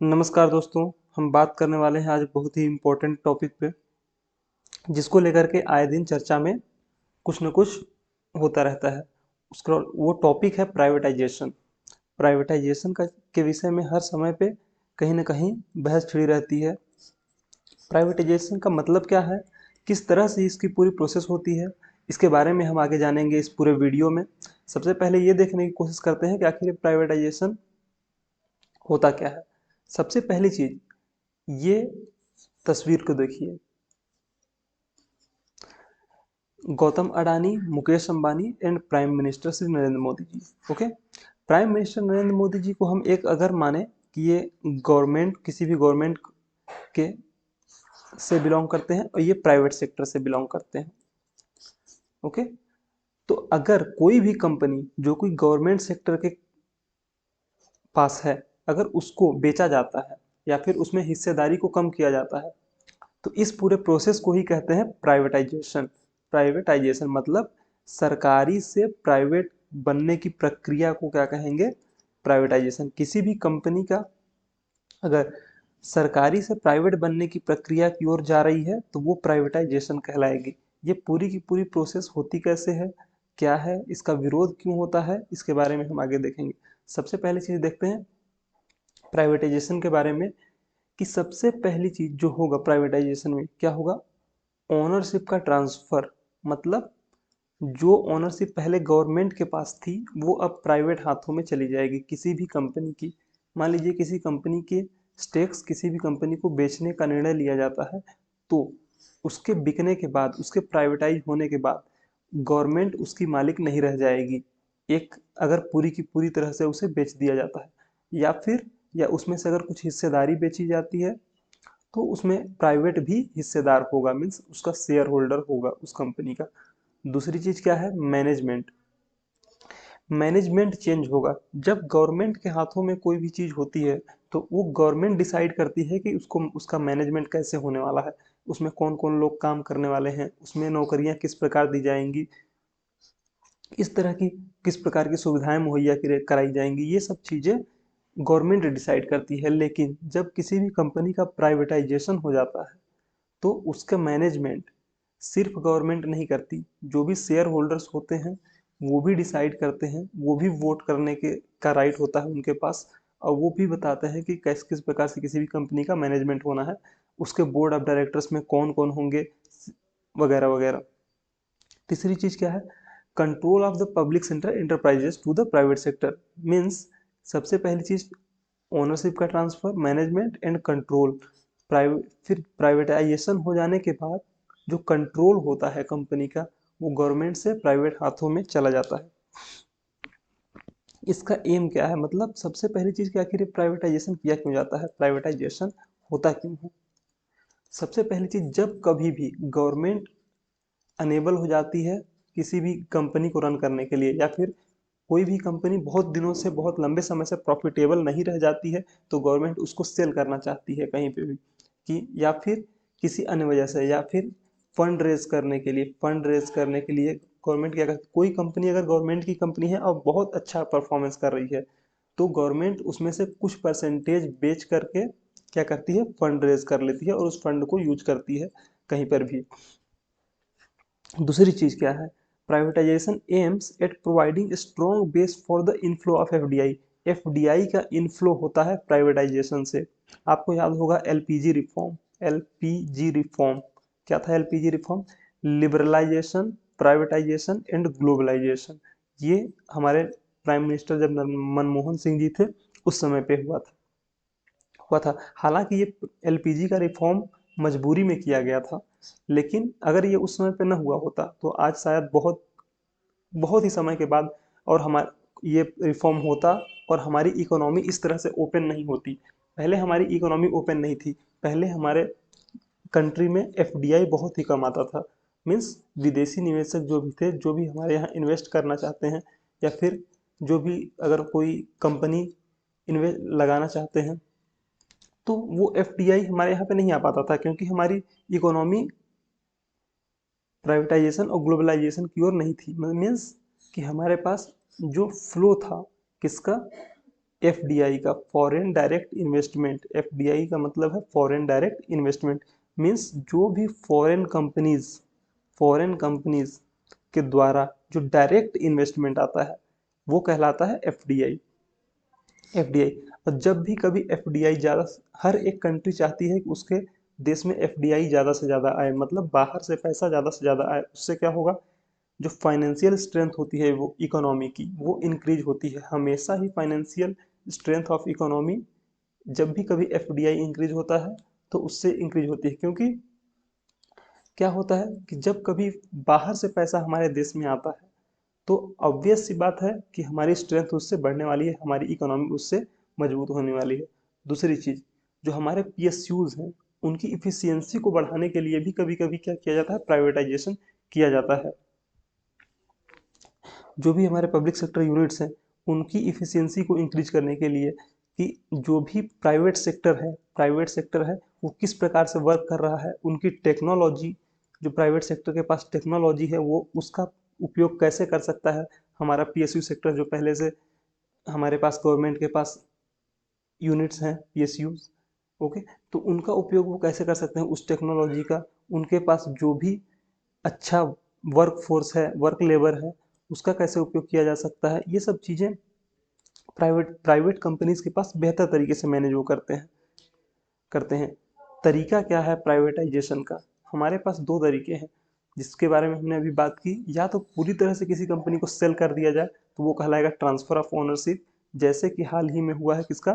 नमस्कार दोस्तों। हम बात करने वाले हैं आज बहुत ही इम्पोर्टेंट टॉपिक पे, जिसको लेकर के आए दिन चर्चा में कुछ न कुछ होता रहता है। उसका वो टॉपिक है प्राइवेटाइजेशन। प्राइवेटाइजेशन का के विषय में हर समय पे कहीं न कहीं बहस छिड़ी रहती है। प्राइवेटाइजेशन का मतलब क्या है, किस तरह से इसकी पूरी प्रोसेस होती है, इसके बारे में हम आगे जानेंगे इस पूरे वीडियो में। सबसे पहले ये देखने की कोशिश करते हैं कि आखिर प्राइवेटाइजेशन होता क्या है। सबसे पहली चीज, ये तस्वीर को देखिए। Gautam Adani, Mukesh Ambani and prime minister Shri Narendra Modi ji. Okay, prime minister Narendra Modi ji को हम एक अगर माने कि ये गवर्नमेंट, किसी भी गवर्नमेंट के से बिलोंग करते हैं और ये प्राइवेट सेक्टर से बिलोंग करते हैं। ओके, तो अगर कोई भी कंपनी जो कोई गवर्नमेंट सेक्टर के पास है, अगर उसको बेचा जाता है या फिर उसमें हिस्सेदारी को कम किया जाता है, तो इस पूरे प्रोसेस को ही कहते हैं प्राइवेटाइजेशन। प्राइवेटाइजेशन मतलब सरकारी से प्राइवेट बनने की प्रक्रिया को क्या कहेंगे, प्राइवेटाइजेशन। किसी भी कंपनी का अगर सरकारी से प्राइवेट बनने की प्रक्रिया की ओर जा रही है तो वो प्राइवेटाइजेशन कहलाएगी। ये पूरी की पूरी प्रोसेस होती कैसे है, क्या है, इसका विरोध क्यों होता है, इसके बारे में हम आगे देखेंगे। सबसे पहली चीज देखते हैं प्राइवेटाइजेशन के बारे में, कि सबसे पहली चीज जो होगा प्राइवेटाइजेशन में क्या होगा, ओनरशिप का ट्रांसफर। मतलब जो ओनरशिप पहले गवर्नमेंट के पास थी वो अब प्राइवेट हाथों में चली जाएगी किसी भी कंपनी की। मान लीजिए किसी कंपनी के स्टेक्स किसी भी कंपनी को बेचने का निर्णय लिया जाता है, तो उसके बिकने के बाद, उसके प्राइवेटाइज होने के बाद गवर्नमेंट उसकी मालिक नहीं रह जाएगी। एक अगर पूरी की पूरी तरह से उसे बेच दिया जाता है, या फिर या उसमें से अगर कुछ हिस्सेदारी बेची जाती है, तो उसमें प्राइवेट भी हिस्सेदार होगा, मीन्स उसका शेयर होल्डर होगा उस कंपनी का। दूसरी चीज क्या है, मैनेजमेंट। मैनेजमेंट चेंज होगा। जब गवर्नमेंट के हाथों में कोई भी चीज होती है तो वो गवर्नमेंट डिसाइड करती है कि उसको उसका मैनेजमेंट कैसे होने वाला है, उसमें कौन कौन लोग काम करने वाले हैं, उसमें नौकरियां किस प्रकार दी जाएंगी, इस तरह की किस प्रकार की सुविधाएं मुहैया कराई जाएंगी, ये सब चीजें गवर्नमेंट डिसाइड करती है। लेकिन जब किसी भी कंपनी का प्राइवेटाइजेशन हो जाता है तो उसका मैनेजमेंट सिर्फ गवर्नमेंट नहीं करती, जो भी शेयर होल्डर्स होते हैं वो भी डिसाइड करते हैं, वो भी वोट करने के का राइट होता है उनके पास, और वो भी बताते हैं कि किस किस प्रकार से किसी भी कंपनी का मैनेजमेंट होना है, उसके बोर्ड ऑफ डायरेक्टर्स में कौन कौन होंगे, वगैरह वगैरह। तीसरी चीज क्या है, control of the public sector enterprises to the private sector. Means सबसे पहली चीज ओनरशिप का transfer, management and control. Private, फिर प्राइवेटाइजेशन हो जाने के बाद जो कंट्रोल होता है कंपनी का, वो गवर्नमेंट से प्राइवेट हाथों में चला जाता है। इसका एम क्या है, मतलब सबसे पहली चीज कि आखिर प्राइवेटाइजेशन किया क्यों जाता है, प्राइवेटाइजेशन होता क्यों है। सबसे पहली चीज, जब कभी भी गवर्नमेंट अनेबल हो जाती है किसी भी कंपनी को रन करने के लिए, या फिर कोई भी कंपनी बहुत दिनों से, बहुत लंबे समय से प्रॉफिटेबल नहीं रह जाती है, तो गवर्नमेंट उसको सेल करना चाहती है कहीं पे भी, कि या फिर किसी अन्य वजह से, या फिर फंड रेज करने के लिए। फंड रेज करने के लिए गवर्नमेंट क्या करती है, कोई कंपनी अगर गवर्नमेंट की कंपनी है और बहुत अच्छा परफॉर्मेंस कर रही है, तो गवर्नमेंट उसमें से कुछ परसेंटेज बेच करके क्या करती है, फंड रेज कर लेती है और उस फंड को यूज करती है कहीं पर भी। दूसरी चीज क्या है, privatisation aims at providing strong base for the inflow of FDI. FDI का इनफ्लो होता है प्राइवेटाइजेशन से। आपको याद होगा एलपीजी रिफॉर्म। एलपीजी रिफॉर्म क्या था, LPG reform liberalisation, privatisation and globalisation. ये हमारे प्राइम मिनिस्टर जब मनमोहन सिंह जी थे उस समय पे हुआ था। हालांकि ये एलपीजी का रिफॉर्म मजबूरी में किया गया था, लेकिन अगर ये उस समय पे न हुआ होता तो आज शायद बहुत बहुत ही समय के बाद और हमारा ये रिफॉर्म होता, और हमारी इकोनॉमी इस तरह से ओपन नहीं होती। पहले हमारी इकोनॉमी ओपन नहीं थी, पहले हमारे कंट्री में एफडीआई बहुत ही कम आता था। मीन्स विदेशी निवेशक जो भी थे, जो भी हमारे यहाँ इन्वेस्ट करना चाहते हैं, या फिर जो भी अगर कोई कंपनी इन्वेस्ट लगाना चाहते हैं, तो वो एफडीआई हमारे यहाँ पे नहीं आ पाता था, क्योंकि हमारी इकोनॉमी प्राइवेटाइजेशन और ग्लोबलाइजेशन की ओर नहीं थी। मीन्स कि हमारे पास जो फ्लो था किसका, एफडीआई का, फॉरेन डायरेक्ट इन्वेस्टमेंट। एफडीआई का मतलब है फॉरेन डायरेक्ट इन्वेस्टमेंट, मीन्स जो भी फॉरेन कंपनीज के द्वारा जो डायरेक्ट इन्वेस्टमेंट आता है वो कहलाता है एफडीआई। एफडीआई, और जब भी कभी एफडीआई ज़्यादा, हर एक कंट्री चाहती है कि उसके देश में एफडीआई ज़्यादा से ज़्यादा आए, मतलब बाहर से पैसा ज़्यादा से ज़्यादा आए। उससे क्या होगा, जो फाइनेंशियल स्ट्रेंथ होती है वो इकोनॉमी की, वो इंक्रीज होती है। हमेशा ही फाइनेंशियल स्ट्रेंथ ऑफ इकोनॉमी जब भी कभी एफडीआई इंक्रीज होता है तो उससे इंक्रीज होती है, क्योंकि क्या होता है कि जब कभी बाहर से पैसा हमारे देश में आता है तो ऑब्वियस सी बात है कि हमारी स्ट्रेंथ उससे बढ़ने वाली है, हमारी इकोनॉमी उससे मजबूत होने वाली है। दूसरी चीज़, जो हमारे पीएसयूज हैं उनकी इफिशियंसी को बढ़ाने के लिए भी कभी कभी क्या किया जाता है, प्राइवेटाइजेशन किया जाता है। जो भी हमारे पब्लिक सेक्टर यूनिट्स हैं उनकी इफिशियंसी को इंक्रीज करने के लिए, कि जो भी प्राइवेट सेक्टर है वो किस प्रकार से वर्क कर रहा है, उनकी टेक्नोलॉजी, जो प्राइवेट सेक्टर के पास टेक्नोलॉजी है वो उसका उपयोग कैसे कर सकता है। हमारा पीएसयू सेक्टर जो पहले से हमारे पास गवर्नमेंट के पास यूनिट्स हैं पीएसयूज, ओके, तो उनका उपयोग वो कैसे कर सकते हैं उस टेक्नोलॉजी का। उनके पास जो भी अच्छा वर्क फोर्स है, वर्क लेबर है, उसका कैसे उपयोग किया जा सकता है, ये सब चीज़ें प्राइवेट कंपनीज के पास बेहतर तरीके से मैनेज वो करते हैं। तरीका क्या है प्राइवेटाइजेशन का, हमारे पास दो तरीके हैं जिसके बारे में हमने अभी बात की। या तो पूरी तरह से किसी कंपनी को सेल कर दिया जाए तो वो कहलाएगा ट्रांसफर ऑफ ओनरशिप, जैसे कि हाल ही में हुआ है किसका,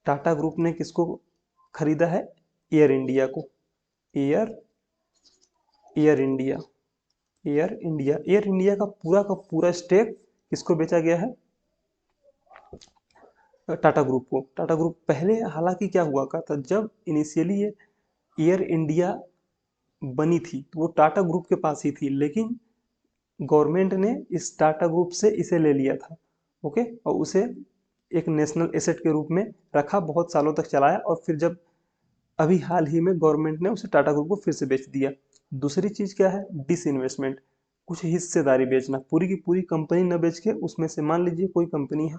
टाटा ग्रुप ने किसको खरीदा है, एयर इंडिया को। Air air India air India का पूरा स्टेक किसको बेचा गया है, टाटा ग्रुप को। टाटा ग्रुप पहले हालांकि क्या हुआ करता, जब इनिशियली ये एयर इंडिया बनी थी तो वो टाटा ग्रुप के पास ही थी, लेकिन गवर्नमेंट ने इस टाटा ग्रुप से इसे ले लिया था, ओके, और उसे एक नेशनल एसेट के रूप में रखा, बहुत सालों तक चलाया, और फिर जब अभी हाल ही में गवर्नमेंट ने उसे टाटा ग्रुप को फिर से बेच दिया। दूसरी चीज क्या है, डिसइन्वेस्टमेंट, कुछ हिस्सेदारी बेचना, पूरी की पूरी कंपनी न बेच के उसमें से, मान लीजिए कोई कंपनी है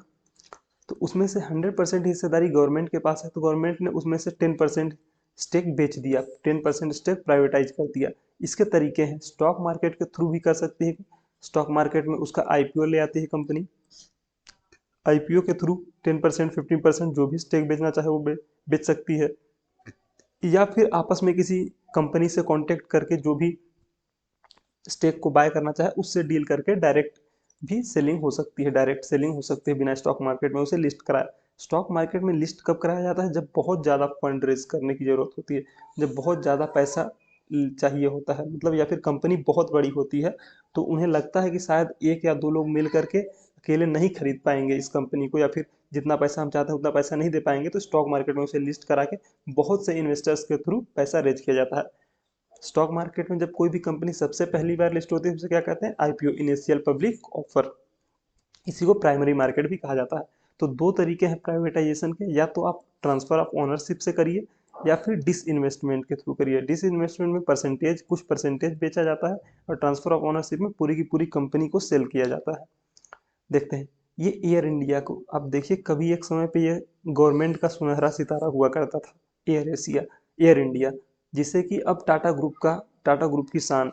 तो उसमें से 100% हिस्सेदारी गवर्नमेंट के पास है तो गवर्नमेंट ने उसमें से 10% स्टेक बेच दिया, 10% स्टेक प्राइवेटाइज कर दिया। इसके तरीके हैं, स्टॉक मार्केट के थ्रू भी कर सकती है, स्टॉक मार्केट में उसका आईपीओ ले आती है कंपनी, आईपीओ के थ्रू 10% 15% जो भी स्टेक बेचना चाहे वो बेच सकती है, या फिर आपस में किसी कंपनी से कांटेक्ट करके जो भी स्टेक को बाय करना चाहे उससे डील करके डायरेक्ट भी सेलिंग हो सकती है, डायरेक्ट सेलिंग हो सकती है बिना स्टॉक मार्केट में उसे लिस्ट कराया। स्टॉक मार्केट में लिस्ट कब कराया जाता है, जब बहुत ज़्यादा फंड रेज करने की ज़रूरत होती है, जब बहुत ज़्यादा पैसा चाहिए होता है, मतलब या फिर कंपनी बहुत बड़ी होती है तो उन्हें लगता है कि शायद एक या दो लोग मिल करके अकेले नहीं खरीद पाएंगे इस कंपनी को, या फिर जितना पैसा हम चाहते हैं उतना पैसा नहीं दे पाएंगे, तो स्टॉक मार्केट में उसे लिस्ट करा के बहुत से इन्वेस्टर्स के थ्रू पैसा रेज किया जाता है। स्टॉक मार्केट में जब कोई भी कंपनी सबसे पहली बार लिस्ट होती है उसे क्या कहते हैं, आईपीओ, इनिशियल पब्लिक ऑफर, इसी को प्राइमरी मार्केट भी कहा जाता है। तो दो तरीके हैं प्राइवेटाइजेशन के, या तो आप ट्रांसफर ऑफ ओनरशिप से करिए या फिर डिसइन्वेस्टमेंट के थ्रू करिए। डिसइन्वेस्टमेंट में परसेंटेज, कुछ परसेंटेज बेचा जाता है, और ट्रांसफर ऑफ ओनरशिप में पूरी की पूरी कंपनी को सेल किया जाता है। देखते हैं, ये एयर इंडिया को आप देखिए, कभी एक समय पे ये गवर्नमेंट का सुनहरा सितारा हुआ करता था, एयर एशिया, एयर इंडिया, जिसे कि अब टाटा ग्रुप की शान,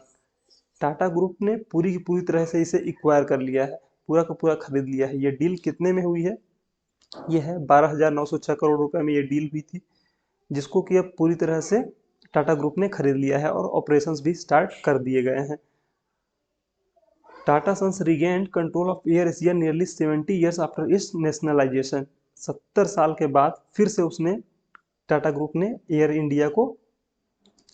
टाटा ग्रुप ने पूरी की पूरी तरह से इसे एक्वायर कर लिया है, पूरा का पूरा खरीद लिया है। ये डील कितने में हुई है, ये है 12,906 करोड़ रुपए में ये डील हुई थी, जिसको कि अब पूरी तरह से टाटा ग्रुप ने खरीद लिया है और ऑपरेशंस भी स्टार्ट कर दिए गए हैं। Tata Sons regained control of Air Asia nearly 70 years after its nationalisation. 70 साल के बाद फिर से उसने, टाटा ग्रुप ने एयर इंडिया को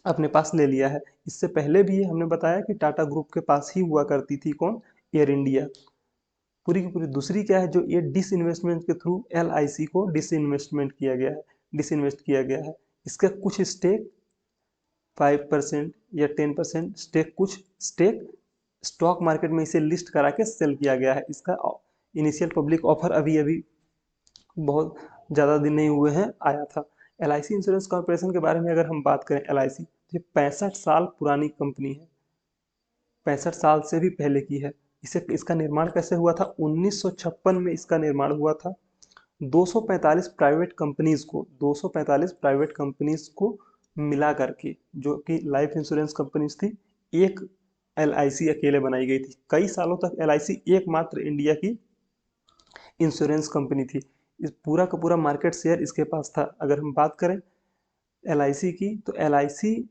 अपने पास ले लिया है। इससे पहले भी ये हमने बताया कि टाटा ग्रुप के पास ही हुआ करती थी कौन, एयर इंडिया। पूरी की पूरी दूसरी क्या है, जो ये डिसइन्वेस्टमेंट के थ्रू एलआईसी को डिसइन्वेस्टमेंट किया गया है, डिसइन्वेस्ट किया गया है। इसका कुछ स्टेक 5% या 10% स्टेक, कुछ स्टेक स्टॉक मार्केट में इसे लिस्ट करा के सेल किया गया है। इसका इनिशियल पब्लिक ऑफर अभी अभी बहुत ज़्यादा दिन नहीं हुए हैं आया था। एलआईसी इंश्योरेंस कॉर्पोरेशन के बारे में अगर हम बात करें, एलआईसी ये 65 साल पुरानी कंपनी है, 65 साल से भी पहले की है। इसे, इसका निर्माण कैसे हुआ था, 1956 में इसका निर्माण हुआ था। 245 प्राइवेट कंपनीज को 245 प्राइवेट कंपनीज को मिला करके, जो कि लाइफ इंश्योरेंस कंपनीज थी, एक LIC अकेले बनाई गई थी। कई सालों तक LIC एकमात्र इंडिया की इंश्योरेंस कंपनी थी। इस पूरा का पूरा मार्केट शेयर इसके पास था। अगर हम बात करें LIC की, तो LIC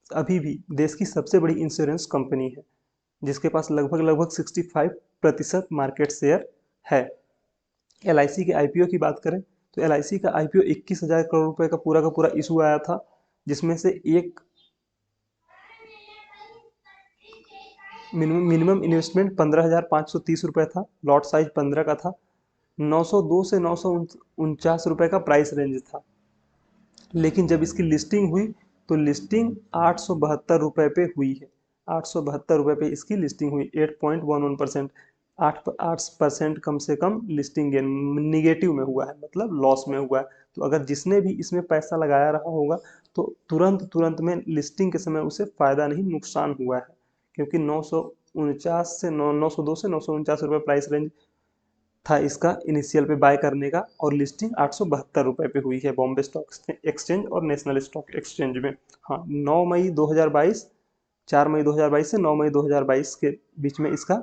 अभी भी देश की सबसे बड़ी इंश्योरेंस कंपनी है, जिसके पास लगभग 65% मार्केट शेयर है। LIC के IPO की बात करें तो LIC का IPO 21,000 करोड़ रुपए का पूरा इशू आया था, जिसमें से एक मिनिमम इन्वेस्टमेंट 15,530 रुपए था, लॉट साइज 15 का था, 902 से 949 रुपए का प्राइस रेंज था। लेकिन जब इसकी लिस्टिंग हुई तो लिस्टिंग 872 रुपए पे हुई है। 872 रुपए पे इसकी लिस्टिंग हुई। 8.11%, 8% कम से कम लिस्टिंग गेन निगेटिव में हुआ है, मतलब लॉस में हुआ है। तो अगर जिसने भी इसमें पैसा लगाया रहा होगा तो तुरंत में लिस्टिंग के समय उसे फायदा नहीं नुकसान हुआ है, क्योंकि 902 से 949 रुपए प्राइस रेंज था इसका इनिशियल पे बाय करने का, और लिस्टिंग 872 रुपए पे हुई है बॉम्बे स्टॉक एक्सचेंज और नेशनल स्टॉक एक्सचेंज में। हाँ, 9 मई 2022, 4 मई 2022 से 9 मई 2022 के बीच में इसका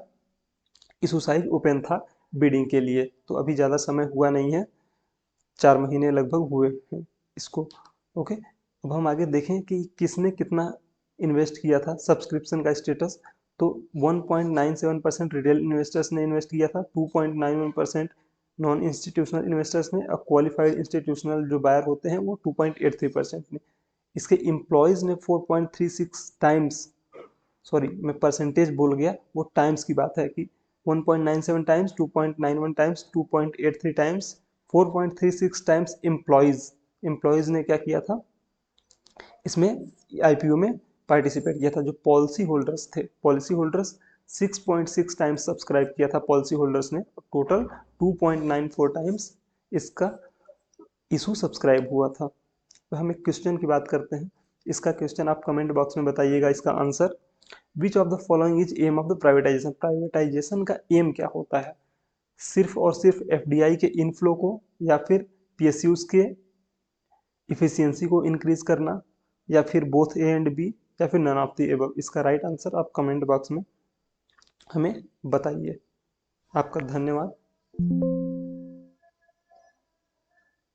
इशू साइज ओपन था बिडिंग के लिए। तो अभी ज़्यादा समय हुआ नहीं है, 4 महीने लगभग हुए हैं इसको। ओके, अब हम आगे देखें कि किसने कितना इन्वेस्ट किया था। सब्सक्रिप्शन का स्टेटस तो 1.97% रिटेल इन्वेस्टर्स ने इन्वेस्ट किया था, 2.91% नॉन इंस्टीट्यूशनल इन्वेस्टर्स ने, और क्वालिफाइड इंस्टीट्यूशनल जो बायर होते हैं वो 2.83% ने। इसके एम्प्लॉयज़ ने 4.36 टाइम्स, सॉरी मैं परसेंटेज बोल गया, वो टाइम्स की बात है कि 1.97 times, 2.91 times, 2.83 times, 4.36 times employees ने क्या किया था, इसमें IPO में पार्टिसिपेट किया था। जो पॉलिसी होल्डर्स थे, पॉलिसी होल्डर्स 6.6 टाइम्स सब्सक्राइब किया था पॉलिसी होल्डर्स ने, टोटल 2.94 टाइम्स इसका इशू सब्सक्राइब हुआ था। तो हम एक क्वेश्चन की बात करते हैं। इसका क्वेश्चन आप कमेंट बॉक्स में बताइएगा इसका answer. Which of the following is aim of the privatisation, privatisation का एम क्या होता है? सिर्फ और सिर्फ FDI के इनफ्लो को, या फिर PSUs के इफिशियंसी को इंक्रीज करना, या फिर बोथ A एंड B, या फिर नन ऑफ द एबव? इसका राइट आंसर आप कमेंट बॉक्स में हमें बताइए। आपका धन्यवाद।